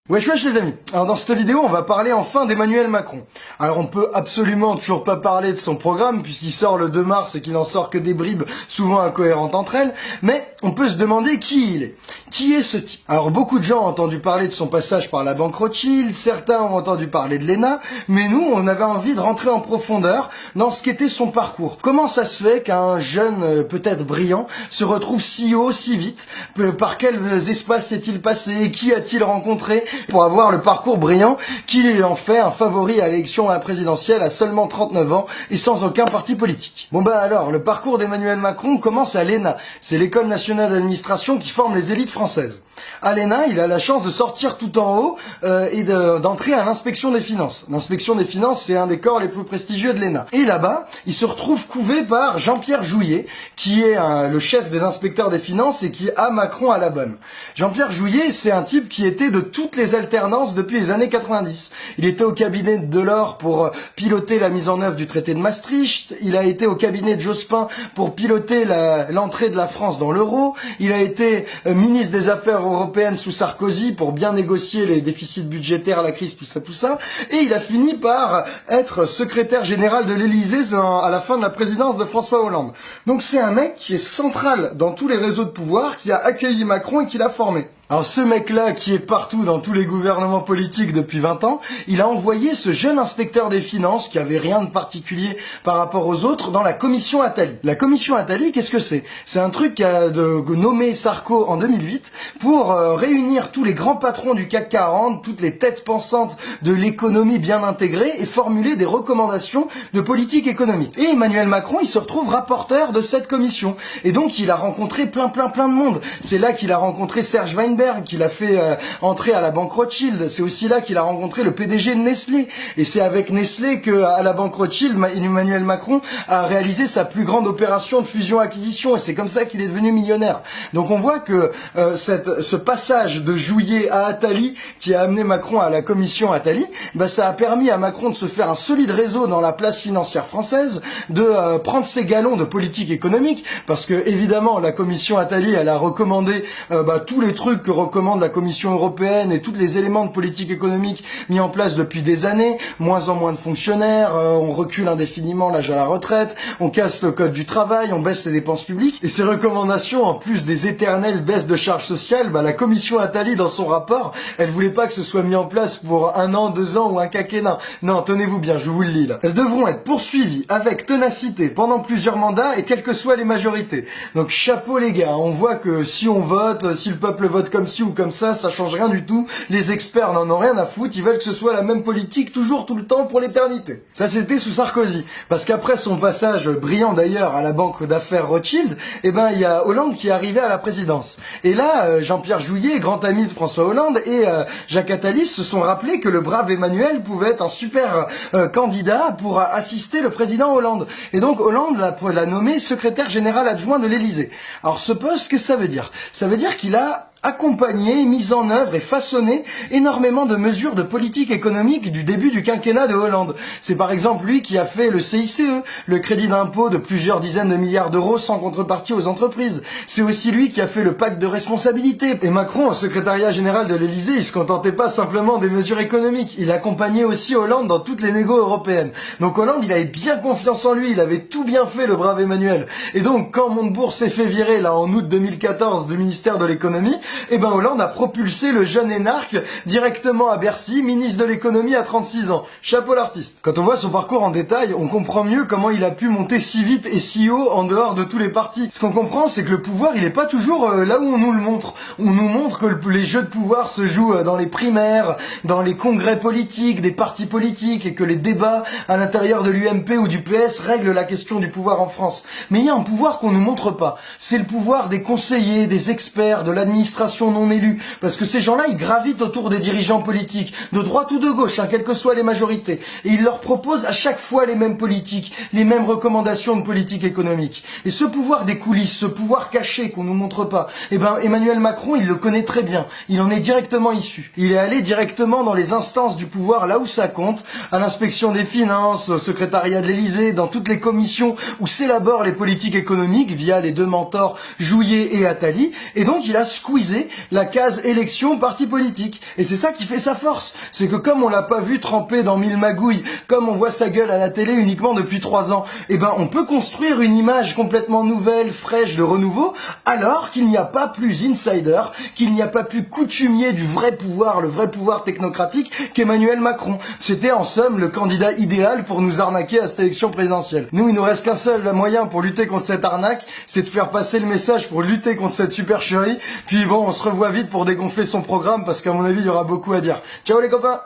Wesh les amis, alors dans cette vidéo on va parler enfin d'Emmanuel Macron. Alors on peut absolument toujours pas parler de son programme puisqu'il sort le 2 mars et qu'il n'en sort que des bribes souvent incohérentes entre elles, mais on peut se demander qui il est. Qui est ce type? Alors beaucoup de gens ont entendu parler de son passage par la banque Rothschild, certains ont entendu parler de l'ENA, mais nous on avait envie de rentrer en profondeur dans ce qu'était son parcours. Comment ça se fait qu'un jeune peut-être brillant se retrouve si haut, si vite? Par quels espaces s'est-il passé? Qui a-t-il rencontré pour avoir le parcours brillant qui en fait un favori à l'élection présidentielle à seulement 39 ans et sans aucun parti politique? Bon alors, le parcours d'Emmanuel Macron commence à l'ENA. C'est l'école nationale d'administration qui forme les élites françaises. À l'ENA, il a la chance de sortir tout en haut et d'entrer à l'inspection des finances. L'inspection des finances, c'est un des corps les plus prestigieux de l'ENA. Et là-bas, il se retrouve couvé par Jean-Pierre Jouyet, qui est le chef des inspecteurs des finances et qui a Macron à la bonne. Jean-Pierre Jouyet, c'est un type qui était de toutes les alternances depuis les années 90. Il était au cabinet de Delors pour piloter la mise en œuvre du traité de Maastricht. Il a été au cabinet de Jospin pour piloter l'entrée de la France dans l'euro. Il a été ministre des Affaires européenne sous Sarkozy pour bien négocier les déficits budgétaires, la crise, tout ça. Et il a fini par être secrétaire général de l'Élysée à la fin de la présidence de François Hollande. Donc c'est un mec qui est central dans tous les réseaux de pouvoir, qui a accueilli Macron et qui l'a formé. Alors ce mec-là, qui est partout dans tous les gouvernements politiques depuis 20 ans, il a envoyé ce jeune inspecteur des finances, qui avait rien de particulier par rapport aux autres, dans la commission Attali. La commission Attali, qu'est-ce que c'est? C'est un truc qu'a nommé Sarko en 2008 pour réunir tous les grands patrons du CAC 40, toutes les têtes pensantes de l'économie bien intégrée et formuler des recommandations de politique économique. Et Emmanuel Macron, il se retrouve rapporteur de cette commission. Et donc il a rencontré plein de monde. C'est là qu'il a rencontré Serge Weinberg, qu'il a fait entrer à la banque Rothschild. C'est aussi là qu'il a rencontré le PDG de Nestlé. Et c'est avec Nestlé que, à la banque Rothschild, Emmanuel Macron a réalisé sa plus grande opération de fusion-acquisition. Et c'est comme ça qu'il est devenu millionnaire. Donc on voit que ce passage de Jouyet à Attali, qui a amené Macron à la commission Attali, ça a permis à Macron de se faire un solide réseau dans la place financière française, de prendre ses galons de politique économique, parce que évidemment la commission Attali, elle a recommandé tous les trucs que recommande la Commission européenne et tous les éléments de politique économique mis en place depuis des années, moins en moins de fonctionnaires, on recule indéfiniment l'âge à la retraite, on casse le code du travail, on baisse les dépenses publiques. Et ces recommandations, en plus des éternelles baisses de charges sociales, la Commission Attali, dans son rapport, elle voulait pas que ce soit mis en place pour 1 an, 2 ans ou un quinquennat. Non, tenez-vous bien, je vous le lis là. Elles devront être poursuivies avec ténacité pendant plusieurs mandats et quelles que soient les majorités. Donc chapeau les gars, on voit que si on vote, si le peuple vote comme ci ou comme ça change rien du tout. Les experts n'en ont rien à foutre, ils veulent que ce soit la même politique toujours, tout le temps, pour l'éternité. Ça c'était sous Sarkozy. Parce qu'après son passage brillant d'ailleurs à la banque d'affaires Rothschild, il y a Hollande qui est arrivé à la présidence. Et là, Jean-Pierre Jouyet, grand ami de François Hollande, et Jacques Attali se sont rappelés que le brave Emmanuel pouvait être un super candidat pour assister le président Hollande. Et donc Hollande l'a nommé secrétaire général adjoint de l'Élysée. Alors ce poste, qu'est-ce que ça veut dire? Ça veut dire qu'il a accompagné, mis en œuvre et façonné énormément de mesures de politique économique du début du quinquennat de Hollande. C'est par exemple lui qui a fait le CICE, le crédit d'impôt de plusieurs dizaines de milliards d'euros sans contrepartie aux entreprises. C'est aussi lui qui a fait le pacte de responsabilité. Et Macron, au secrétariat général de l'Élysée, il se contentait pas simplement des mesures économiques. Il accompagnait aussi Hollande dans toutes les négos européennes. Donc Hollande, il avait bien confiance en lui, il avait tout bien fait, le brave Emmanuel. Et donc quand Montebourg s'est fait virer là en août 2014 du ministère de l'économie, Hollande a propulsé le jeune énarque directement à Bercy, ministre de l'économie à 36 ans. Chapeau l'artiste. Quand on voit son parcours en détail, on comprend mieux comment il a pu monter si vite et si haut en dehors de tous les partis. Ce qu'on comprend, c'est que le pouvoir, il est pas toujours là où on nous le montre. On nous montre que les jeux de pouvoir se jouent dans les primaires, dans les congrès politiques, des partis politiques, et que les débats à l'intérieur de l'UMP ou du PS règlent la question du pouvoir en France. Mais il y a un pouvoir qu'on nous montre pas. C'est le pouvoir des conseillers, des experts, de l'administration non élus, parce que ces gens-là, ils gravitent autour des dirigeants politiques, de droite ou de gauche, quelles que soient les majorités, et ils leur proposent à chaque fois les mêmes politiques, les mêmes recommandations de politique économique. Et ce pouvoir des coulisses, ce pouvoir caché qu'on nous montre pas, Emmanuel Macron, il le connaît très bien, il en est directement issu. Il est allé directement dans les instances du pouvoir, là où ça compte, à l'inspection des finances, au secrétariat de l'Élysée, dans toutes les commissions où s'élaborent les politiques économiques via les deux mentors Jouyet et Attali, et donc il a squeezé prioriser la case élection parti politique. Et c'est ça qui fait sa force. C'est que comme on l'a pas vu tremper dans mille magouilles, comme on voit sa gueule à la télé uniquement depuis 3 ans, eh ben on peut construire une image complètement nouvelle, fraîche, de renouveau, alors qu'il n'y a pas plus insider, qu'il n'y a pas plus coutumier du vrai pouvoir, le vrai pouvoir technocratique qu'Emmanuel Macron. C'était en somme le candidat idéal pour nous arnaquer à cette élection présidentielle. Nous, il nous reste qu'un seul moyen pour lutter contre cette arnaque, c'est de faire passer le message pour lutter contre cette supercherie. Puis bon, on se revoit vite pour dégonfler son programme parce qu'à mon avis, il y aura beaucoup à dire. Ciao les copains!